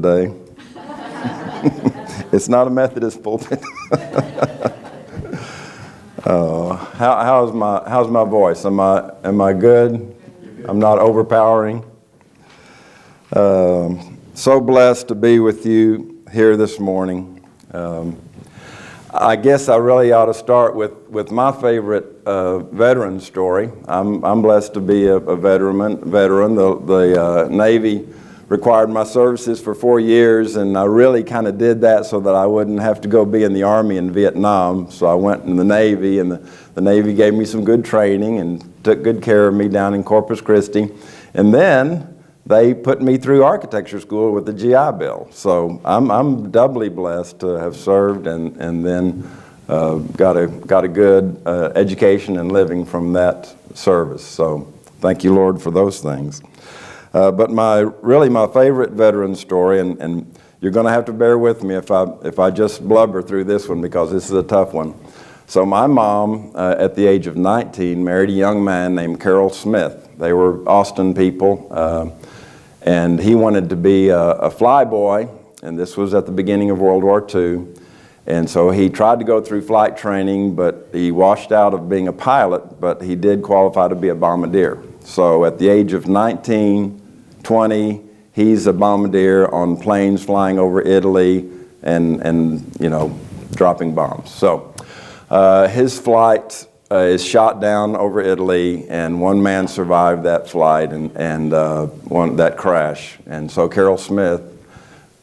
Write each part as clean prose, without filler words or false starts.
today. It's not a Methodist pulpit. How's my voice? Am I good? I'm not overpowering. So blessed to be with you here this morning. I guess I really ought to start with my favorite veteran story. I'm blessed to be a veteran. The Navy required my services for 4 years, and I really kind of did that so that I wouldn't have to go be in the Army in Vietnam. So I went in the Navy, and the Navy gave me some good training and took good care of me down in Corpus Christi. And then they put me through architecture school with the GI Bill. So I'm doubly blessed to have served and then got a good education and living from that service. So thank you, Lord, for those things. But my favorite veteran story, and you're going to have to bear with me if I just blubber through this one because this is a tough one. So my mom, at the age of 19, married a young man named Carroll Smith. They were Austin people, and he wanted to be a flyboy, and this was at the beginning of World War II. And so he tried to go through flight training, but he washed out of being a pilot, but he did qualify to be a bombardier. So at the age of 19, 20, he's a bombardier on planes flying over Italy and dropping bombs. So his flight is shot down over Italy, and one man survived that flight and that crash. And so Carroll Smith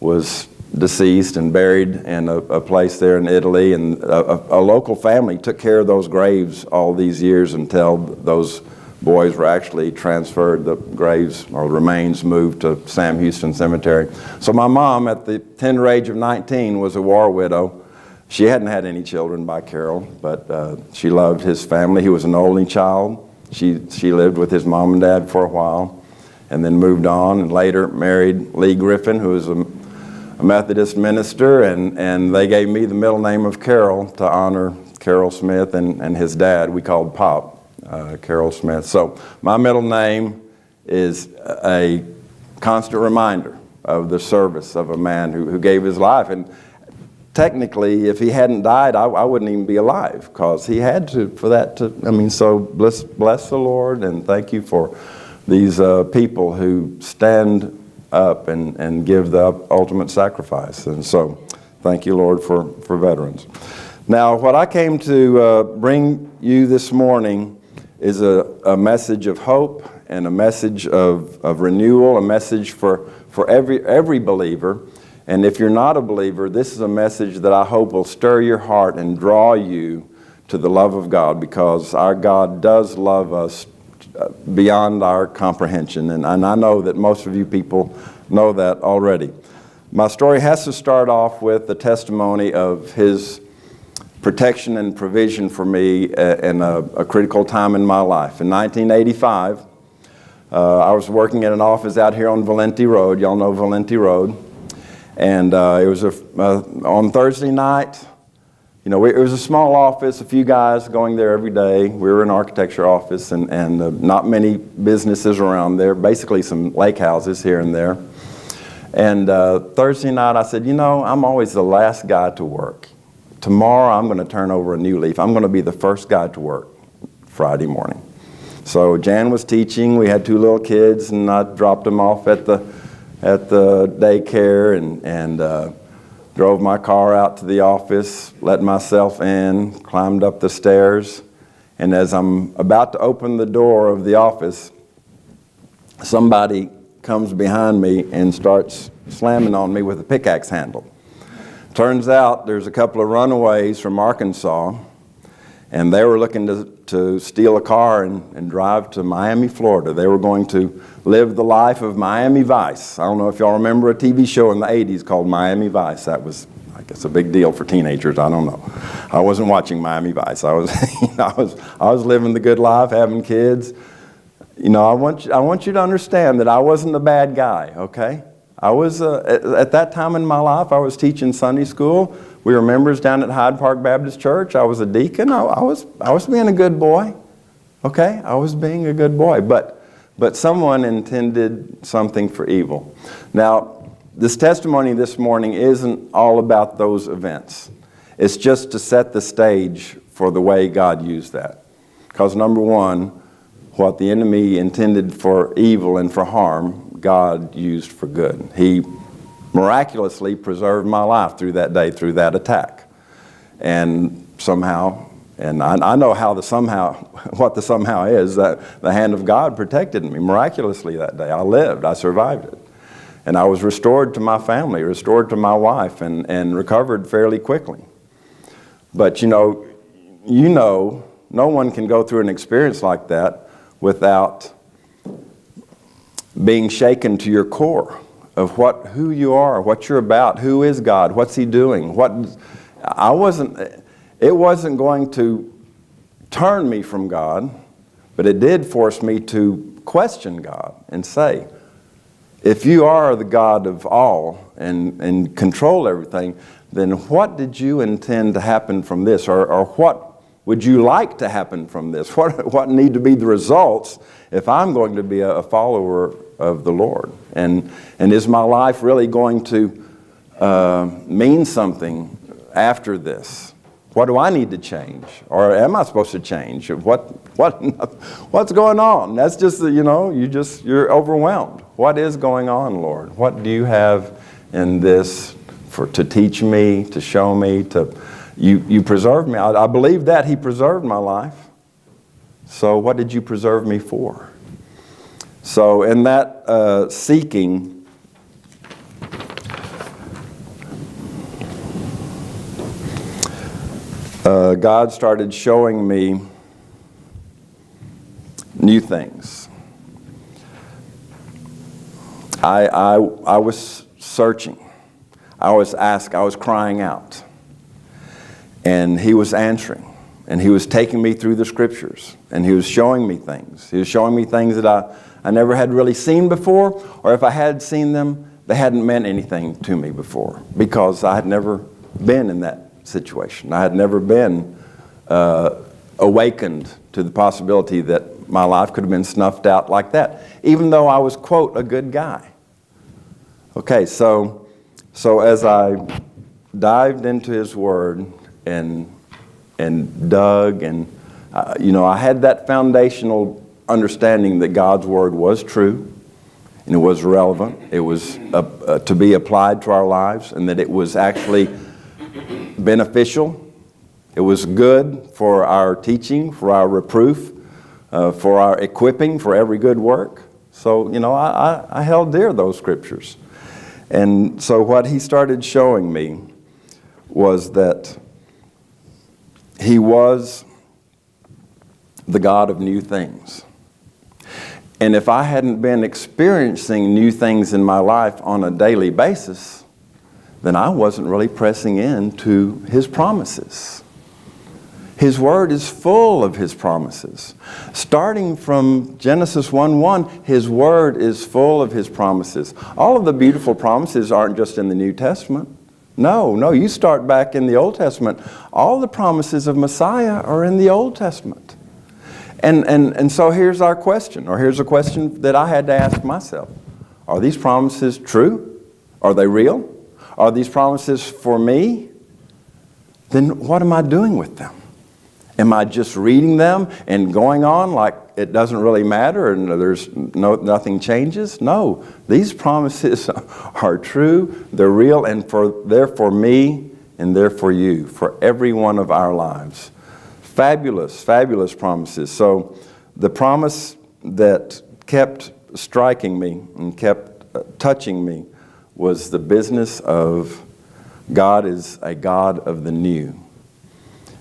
was deceased and buried in a place there in Italy, and a local family took care of those graves all these years until those boys were actually transferred, the graves or remains moved to Sam Houston Cemetery. So my mom, at the tender age of 19, was a war widow. She hadn't had any children by Carroll, but she loved his family. He was an only child. She lived with his mom and dad for a while and then moved on and later married Lee Griffin, who was a Methodist minister, and they gave me the middle name of Carroll to honor Carroll Smith and his dad. We called Pop. Carroll Smith. So my middle name is a constant reminder of the service of a man who gave his life. And technically, if he hadn't died, I wouldn't even be alive because he had to, for that to, so bless the Lord and thank you for these people who stand up and give the ultimate sacrifice. And so thank you, Lord, for veterans. Now, what I came to bring you this morning is a message of hope and a message of renewal, a message for every believer. And if you're not a believer, this is a message that I hope will stir your heart and draw you to the love of God, because our God does love us beyond our comprehension. And I know that most of you people know that already. My story has to start off with the testimony of His protection and provision for me in a critical time in my life. In 1985, I was working in an office out here on Valenti Road. Y'all know Valenti Road. And it was on Thursday night. It was a small office, a few guys going there every day. We were an architecture office and not many businesses around there, basically some lake houses here and there. And Thursday night I said, I'm always the last guy to work. Tomorrow I'm going to turn over a new leaf. I'm going to be the first guy to work Friday morning. So Jan was teaching. We had 2 little kids, and I dropped them off at the daycare and drove my car out to the office, let myself in, climbed up the stairs, and as I'm about to open the door of the office, somebody comes behind me and starts slamming on me with a pickaxe handle. Turns out there's a couple of runaways from Arkansas, and they were looking to steal a car and drive to Miami, Florida. They were going to live the life of Miami Vice. I don't know if y'all remember a TV show in the 80s called Miami Vice. That was, I guess, a big deal for teenagers. I don't know. I wasn't watching Miami Vice. I was, I was living the good life, having kids. I want you to understand that I wasn't a bad guy, okay? I was, at that time in my life, I was teaching Sunday school. We were members down at Hyde Park Baptist Church. I was a deacon. I was being a good boy, okay? I was being a good boy, but someone intended something for evil. Now, this testimony this morning isn't all about those events. It's just to set the stage for the way God used that. Because number one, what the enemy intended for evil and for harm, God used for good. He miraculously preserved my life through that day, through that attack. And somehow, and I know how the somehow, what the somehow is, that the hand of God protected me miraculously that day. I lived, I survived it. And I was restored to my family, restored to my wife, and recovered fairly quickly. But you know, no one can go through an experience like that without being shaken to your core of who you are, what you're about, who is God, what's He doing. It wasn't going to turn me from God, but it did force me to question God and say, if you are the God of all and control everything, then what did you intend to happen from this? Or what would you like to happen from this? What need to be the results if I'm going to be a follower of the Lord? And is my life really going to mean something after this? What do I need to change? Or am I supposed to change? What's going on? That's just, you're overwhelmed. What is going on, Lord? What do you have in this to teach me, to show me, you preserved me. I believe that He preserved my life. So what did you preserve me for? So in that seeking, God started showing me new things. I was searching. I was crying out. And He was answering. And He was taking me through the Scriptures. And He was showing me things. He was showing me things that I never had really seen before. Or if I had seen them, they hadn't meant anything to me before. Because I had never been in that situation. I had never been awakened to the possibility that my life could have been snuffed out like that. Even though I was, quote, a good guy. Okay, so as I dived into His Word and dug and I had that foundational understanding that God's Word was true and it was relevant. It was to be applied to our lives, and that it was actually beneficial. It was good for our teaching, for our reproof, for our equipping, for every good work. So I held dear those Scriptures. And so what He started showing me was that He was the God of new things. And if I hadn't been experiencing new things in my life on a daily basis, then I wasn't really pressing into His promises. His Word is full of His promises. Starting from Genesis 1:1, His Word is full of His promises. All of the beautiful promises aren't just in the New Testament. No, you start back in the Old Testament. All the promises of Messiah are in the Old Testament. And so here's our question, or here's a question that I had to ask myself. Are these promises true? Are they real? Are these promises for me? Then what am I doing with them? Am I just reading them and going on like it doesn't really matter and nothing changes? No, these promises are true, they're real, and they're for me and they're for you, for every one of our lives. Fabulous, fabulous promises. So the promise that kept striking me and kept touching me was the business of God is a God of the new.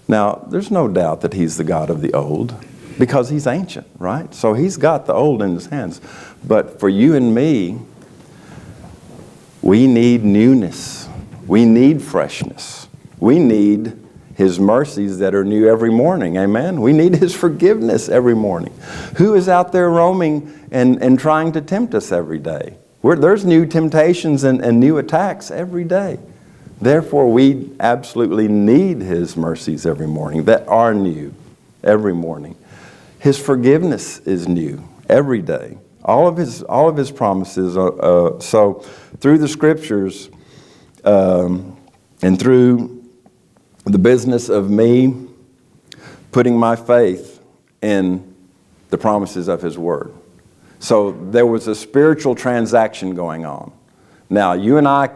Now, there's no doubt that He's the God of the old because He's ancient, right? So He's got the old in His hands. But for you and me, we need newness. We need freshness. We need His mercies that are new every morning, amen? We need His forgiveness every morning. Who is out there roaming and trying to tempt us every day? There's new temptations and new attacks every day. Therefore, we absolutely need His mercies every morning that are new every morning. His forgiveness is new every day. All of his promises. So through the scriptures and through the business of me putting my faith in the promises of his word. So there was a spiritual transaction going on. Now, you and I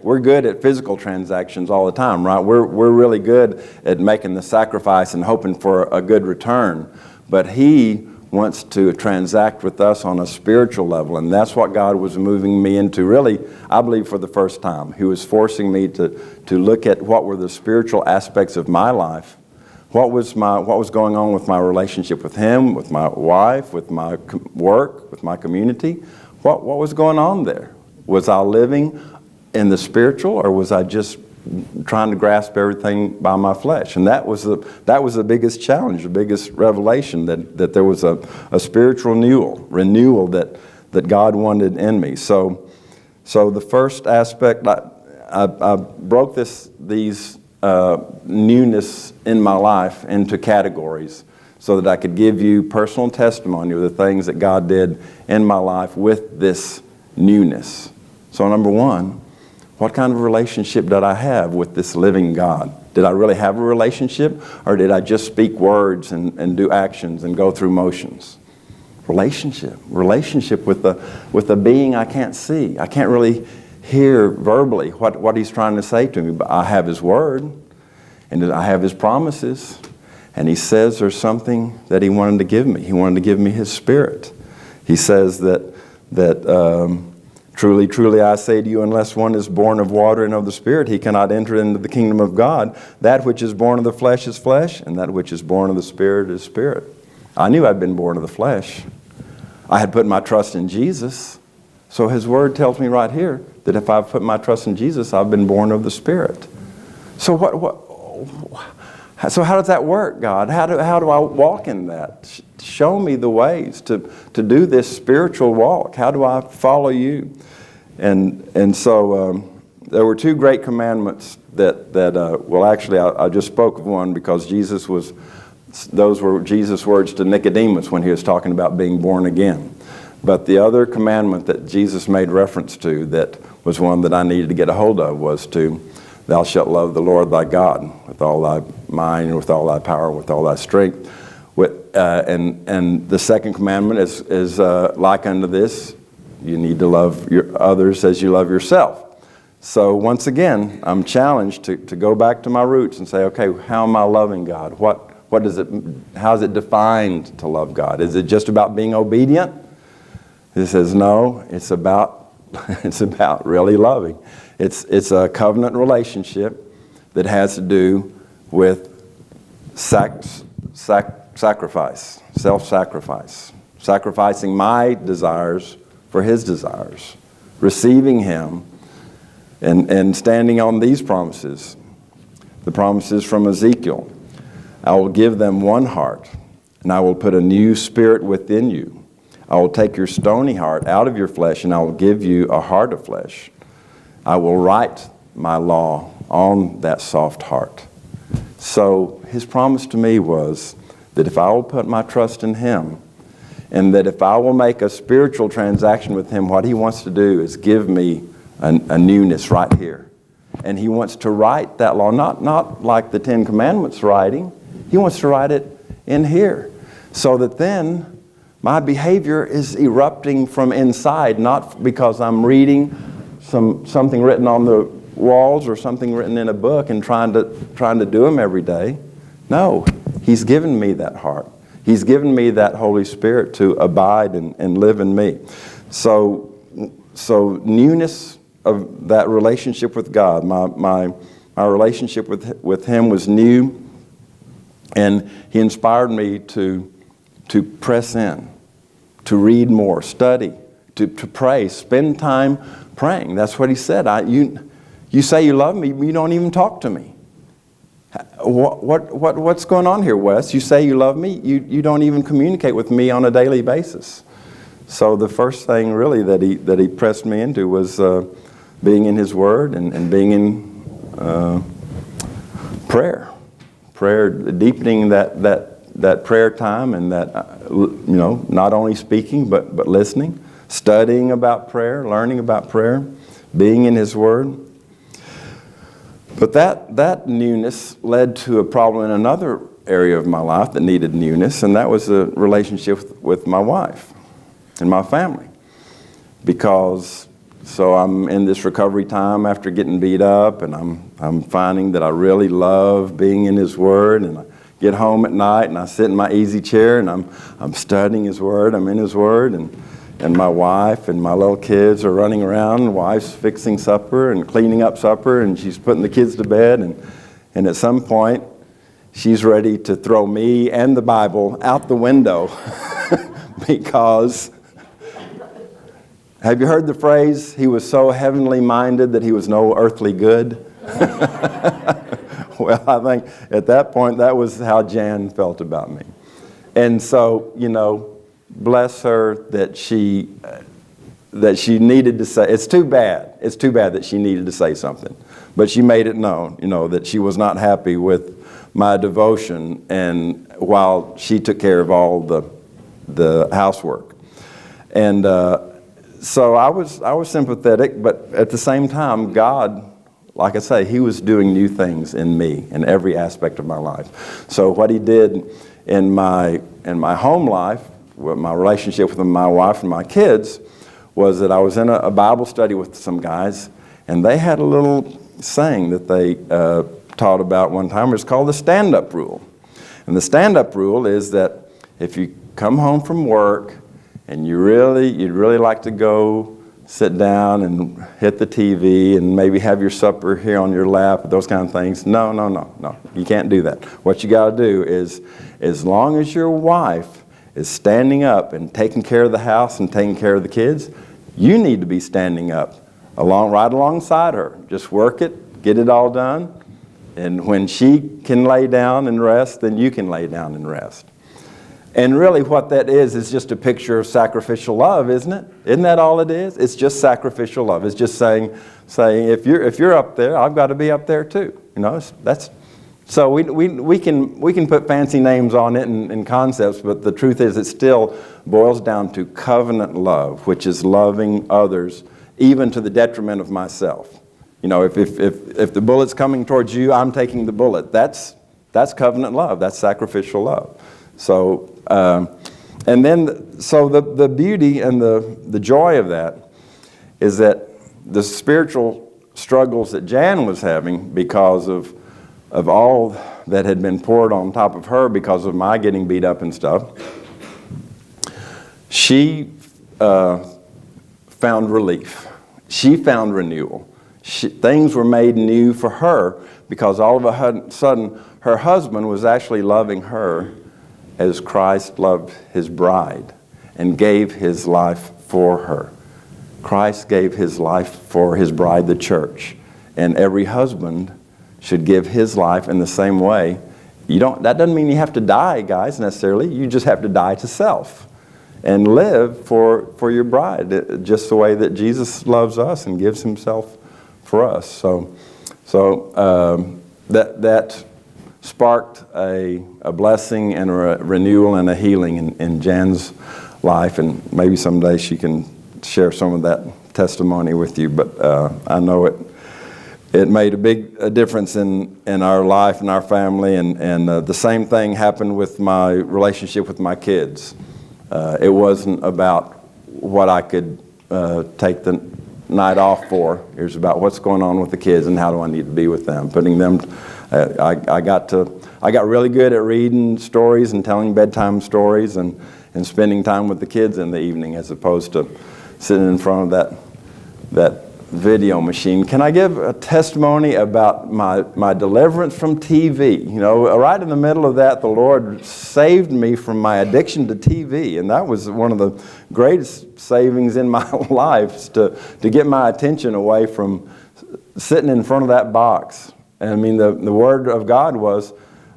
we're good at physical transactions all the time, right? We're really good at making the sacrifice and hoping for a good return. But he wants to transact with us on a spiritual level, and that's what God was moving me into, really, I believe, for the first time. He was forcing me to look at what were the spiritual aspects of my life. What was going on with my relationship with him, with my wife, with my work, with my community? What was going on there? Was I living in the spiritual, or was I just trying to grasp everything by my flesh? And that was the biggest challenge, the biggest revelation, that there was a spiritual renewal that God wanted in me. So the first aspect, I broke these newness in my life into categories so that I could give you personal testimony of the things that God did in my life with this newness. So number one, what kind of relationship did I have with this living God? Did I really have a relationship, or did I just speak words and do actions and go through motions? Relationship with the being I can't see. I can't really hear verbally what he's trying to say to me, but I have his word, and I have his promises, and he says there's something that he wanted to give me. He wanted to give me his spirit. He says that truly, truly, I say to you, unless one is born of water and of the Spirit, he cannot enter into the kingdom of God. That which is born of the flesh is flesh, and that which is born of the Spirit is spirit. I knew I'd been born of the flesh. I had put my trust in Jesus. So his word tells me right here that if I've put my trust in Jesus, I've been born of the Spirit. So So how does that work, God? How do I walk in that? Show me the ways to do this spiritual walk. How do I follow you? And so there were two great commandments I just spoke of one because those were Jesus' words to Nicodemus when he was talking about being born again. But the other commandment that Jesus made reference to that was one that I needed to get a hold of was thou shalt love the Lord thy God with all thy mind, with all thy power, with all thy strength. And the second commandment is like unto this, you need to love your others as you love yourself. So once again, I'm challenged to go back to my roots and say, okay, how am I loving God? How is it defined to love God? Is it just about being obedient? He says, no, it's about really loving. It's a covenant relationship that has to do with sacrifice, self-sacrifice, sacrificing my desires for his desires, receiving him, and standing on these promises, the promises from Ezekiel. I will give them one heart, and I will put a new spirit within you. I will take your stony heart out of your flesh, and I will give you a heart of flesh. I will write my law on that soft heart. So his promise to me was that if I will put my trust in him, and that if I will make a spiritual transaction with him, what he wants to do is give me a newness right here. And he wants to write that law, not like the Ten Commandments writing. He wants to write it in here, so that then my behavior is erupting from inside, not because I'm reading something written on the walls or something written in a book and trying to do them every day. No, he's given me that heart. He's given me that Holy Spirit to abide and live in me. So newness of that relationship with God, my relationship with him was new, and he inspired me to press in, to read more, study, to pray, spend time praying. That's what he said. You say you love me, but you don't even talk to me. What's going on here, Wes? You say you love me, you don't even communicate with me on a daily basis. So the first thing really that he pressed me into was being in his word and being in prayer, deepening that that prayer time and that, not only speaking, but listening, studying about prayer, learning about prayer, being in His Word. But that newness led to a problem in another area of my life that needed newness, and that was a relationship with my wife and my family. So I'm in this recovery time after getting beat up, and I'm finding that I really love being in His Word, and I get home at night and I sit in my easy chair and I'm studying His Word, I'm in His Word, and my wife and my little kids are running around. Wife's fixing supper and cleaning up supper, and she's putting the kids to bed, and at some point she's ready to throw me and the Bible out the window because, have you heard the phrase, he was so heavenly minded that he was no earthly good? Well, I think at that point that was how Jan felt about me. And so, bless her that she needed to say, it's too bad that she needed to say something. But she made it known, that she was not happy with my devotion and while she took care of all the housework. And so I was sympathetic, but at the same time, God, like I say, He was doing new things in me in every aspect of my life. So what He did in my home life, with my relationship with my wife and my kids, was that I was in a Bible study with some guys, and they had a little saying that they taught about one time. It's called the stand-up rule. And the stand-up rule is that if you come home from work and you'd really like to go sit down and hit the TV and maybe have your supper here on your lap, those kind of things. No. You can't do that. What you got to do is, as long as your wife is standing up and taking care of the house and taking care of the kids, you need to be standing up right alongside her. Just work it, get it all done, and when she can lay down and rest, then you can lay down and rest. And really what that is just a picture of sacrificial love, isn't it? Isn't that all it is? It's just sacrificial love. It's just saying if you're up there, I've got to be up there too. So we can put fancy names on it and concepts, but the truth is it still boils down to covenant love, which is loving others even to the detriment of myself. If the bullet's coming towards you, I'm taking the bullet. That's covenant love. That's sacrificial love. So the beauty and the joy of that is that the spiritual struggles that Jan was having because of all that had been poured on top of her because of my getting beat up and stuff, she found relief. She found renewal. Things were made new for her because all of a sudden her husband was actually loving her as Christ loved His bride and gave His life for her. Christ gave His life for His bride, the church. And every husband should give his life in the same way. That doesn't mean you have to die, guys, necessarily. You just have to die to self and live for your bride, just the way that Jesus loves us and gives Himself for us. So that sparked a blessing and a renewal and a healing in Jan's life, and maybe someday she can share some of that testimony with you. But I know it made a difference in our life and our family, and the same thing happened with my relationship with my kids. It wasn't about what I could take the night off for. It was about what's going on with the kids and how do I need to be with them, putting them. I got really good at reading stories and telling bedtime stories and spending time with the kids in the evening as opposed to sitting in front of that video machine. Can I give a testimony about my deliverance from TV? Right in the middle of that, the Lord saved me from my addiction to TV, and that was one of the greatest savings in my life, to get my attention away from sitting in front of that box. And I mean, the Word of God was,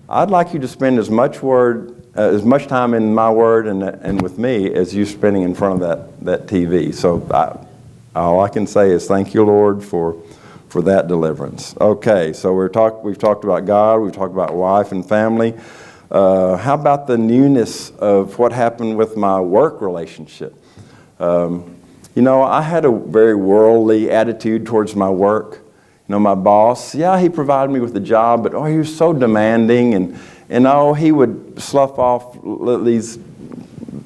I'd like you to spend as much time in my Word and with me as you spending in front of that TV. So all I can say is thank you, Lord, for that deliverance. Okay, so we've talked about God, we've talked about wife and family. How about the newness of what happened with my work relationship? I had a very worldly attitude towards my work. My boss, he provided me with a job, but he was so demanding, and he would slough off these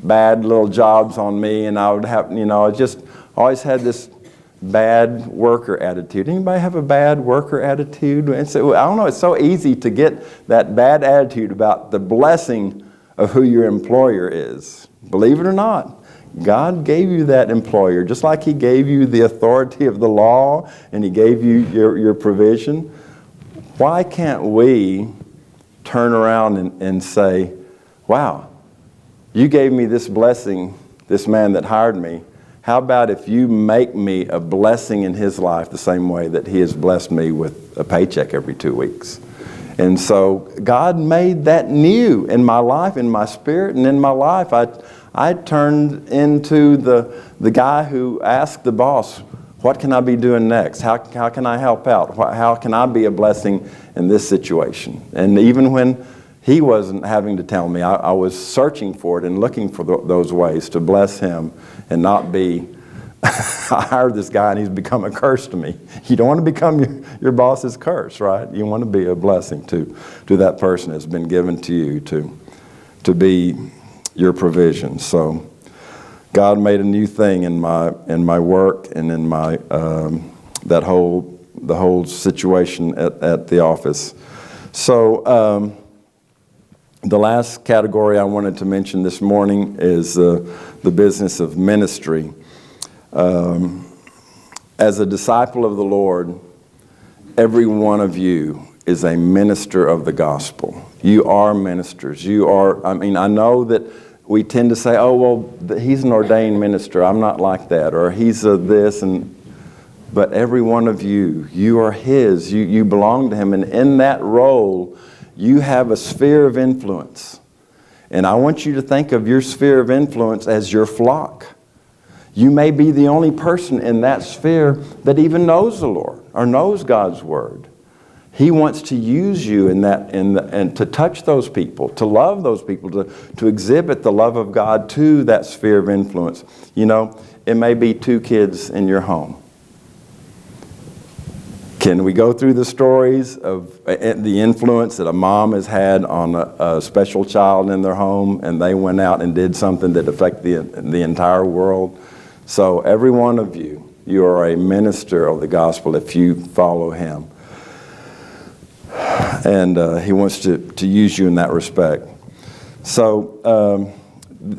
bad little jobs on me, and I would have, I just always had this bad worker attitude. Anybody have a bad worker attitude? And so, I don't know, it's so easy to get that bad attitude about the blessing of who your employer is. Believe it or not, God gave you that employer, just like He gave you the authority of the law and He gave you your provision. Why can't we turn around and say, wow, you gave me this blessing, this man that hired me. How about if you make me a blessing in his life the same way that he has blessed me with a paycheck every 2 weeks? And so God made that new in my life, in my spirit, and in my life. I turned into the guy who asked the boss, what can I be doing next? How can I help out? How can I be a blessing in this situation? And even when he wasn't having to tell me, I was searching for it and looking for those ways to bless him and not be, I hired this guy and he's become a curse to me. You don't want to become your boss's curse, right? You want to be a blessing to that person that's been given to you to be your provision. So God made a new thing in my work and in my the whole situation at the office. So the last category I wanted to mention this morning is the business of ministry. As a disciple of the Lord, every one of you is a minister of the gospel. You are ministers. I know that we tend to say, oh, well, he's an ordained minister. I'm not like that. Or he's this. But every one of you are his. You belong to him. And in that role, you have a sphere of influence. And I want you to think of your sphere of influence as your flock. You may be the only person in that sphere that even knows the Lord or knows God's word. He wants to use you and to touch those people, to love those people, to exhibit the love of God to that sphere of influence. It may be 2 kids in your home. Can we go through the stories of the influence that a mom has had on a special child in their home, and they went out and did something that affected the entire world? So every one of you are a minister of the gospel if you follow him. And he wants to use you in that respect. So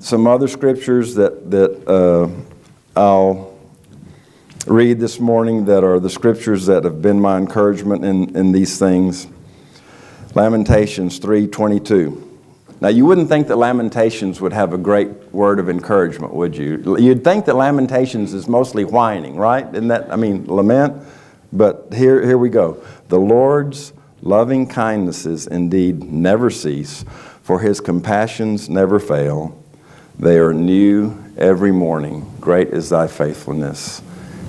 some other scriptures that I'll read this morning that are the scriptures that have been my encouragement in these things. Lamentations 3:22. Now, you wouldn't think that Lamentations would have a great word of encouragement, would you? You'd think that Lamentations is mostly whining, right? Isn't that, lament? But here we go. The Lord's loving kindnesses indeed never cease, for his compassions never fail. They are new every morning. Great is thy faithfulness.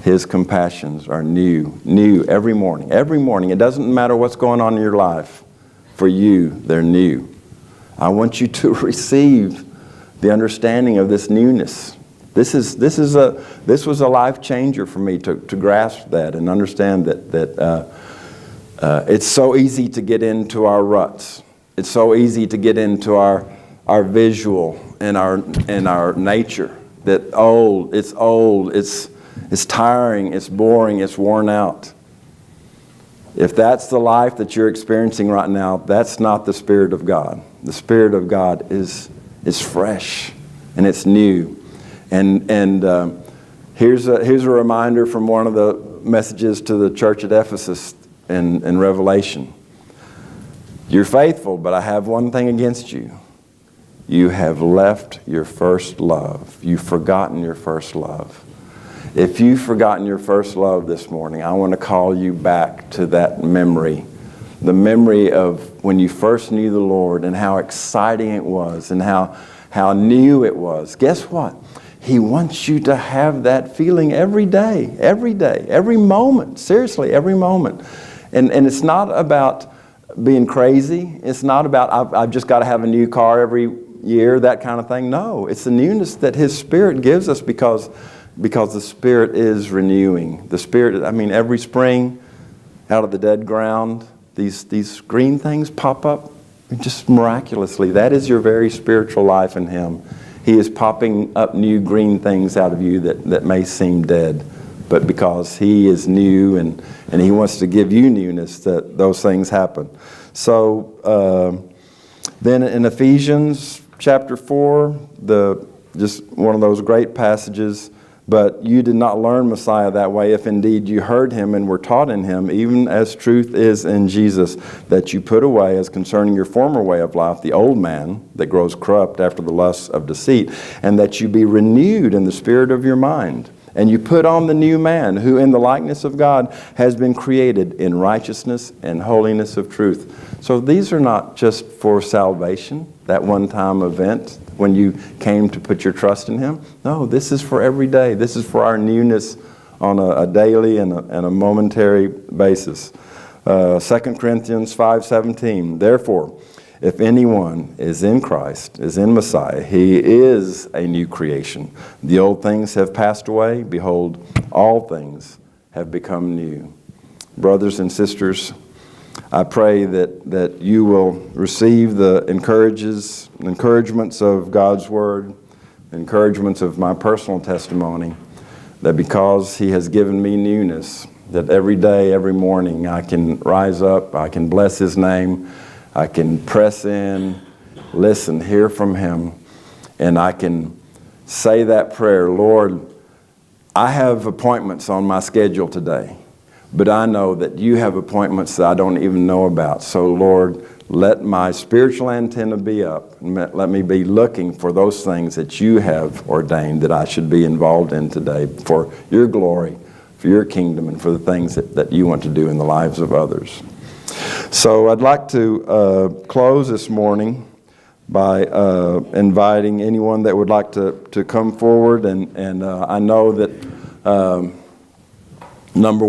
His compassions are new every morning. Every morning. It doesn't matter what's going on in your life. For you, they're new. I want you to receive the understanding of this newness. This was a life changer for me to grasp that and understand that it's so easy to get into our ruts. It's so easy to get into our visual and our nature. That it's tiring, it's boring, it's worn out. If that's the life that you're experiencing right now, that's not the Spirit of God. The Spirit of God is fresh and it's new. And here's a reminder from one of the messages to the church at Ephesus in Revelation. You're faithful, but I have one thing against you. You have left your first love. You've forgotten your first love. If you've forgotten your first love this morning, I want to call you back to that memory. The memory of when you first knew the Lord and how exciting it was and how new it was. Guess what? He wants you to have that feeling every day, every moment. Seriously, every moment. And it's not about being crazy. It's not about I've just got to have a new car every year, that kind of thing. No, it's the newness that His Spirit gives us because the Spirit is renewing. The Spirit, every spring out of the dead ground, these green things pop up just miraculously. That is your very spiritual life in Him. He is popping up new green things out of you that may seem dead. But because He is new and He wants to give you newness, that those things happen. So then in Ephesians chapter 4, just one of those great passages, but you did not learn Messiah that way, if indeed you heard Him and were taught in Him, even as truth is in Jesus, that you put away as concerning your former way of life the old man that grows corrupt after the lusts of deceit, and that you be renewed in the spirit of your mind. And you put on the new man, who in the likeness of God has been created in righteousness and holiness of truth. So these are not just for salvation, that one-time event when you came to put your trust in Him. No, this is for every day. This is for our newness on a daily and a momentary basis. 2 Corinthians 5:17. Therefore, if anyone is in Christ, is in Messiah, he is a new creation. The old things have passed away. Behold, all things have become new. Brothers and sisters, I pray that you will receive the encouragements of God's Word, encouragements of my personal testimony, that because He has given me newness, that every day, every morning, I can rise up, I can bless His name, I can press in, listen, hear from Him, and I can say that prayer, Lord, I have appointments on my schedule today, but I know that you have appointments that I don't even know about. So, Lord, let my spiritual antenna be up, and let me be looking for those things that you have ordained that I should be involved in today for your glory, for your kingdom, and for the things that you want to do in the lives of others. So I'd like to close this morning by inviting anyone that would like to come forward, and I know that number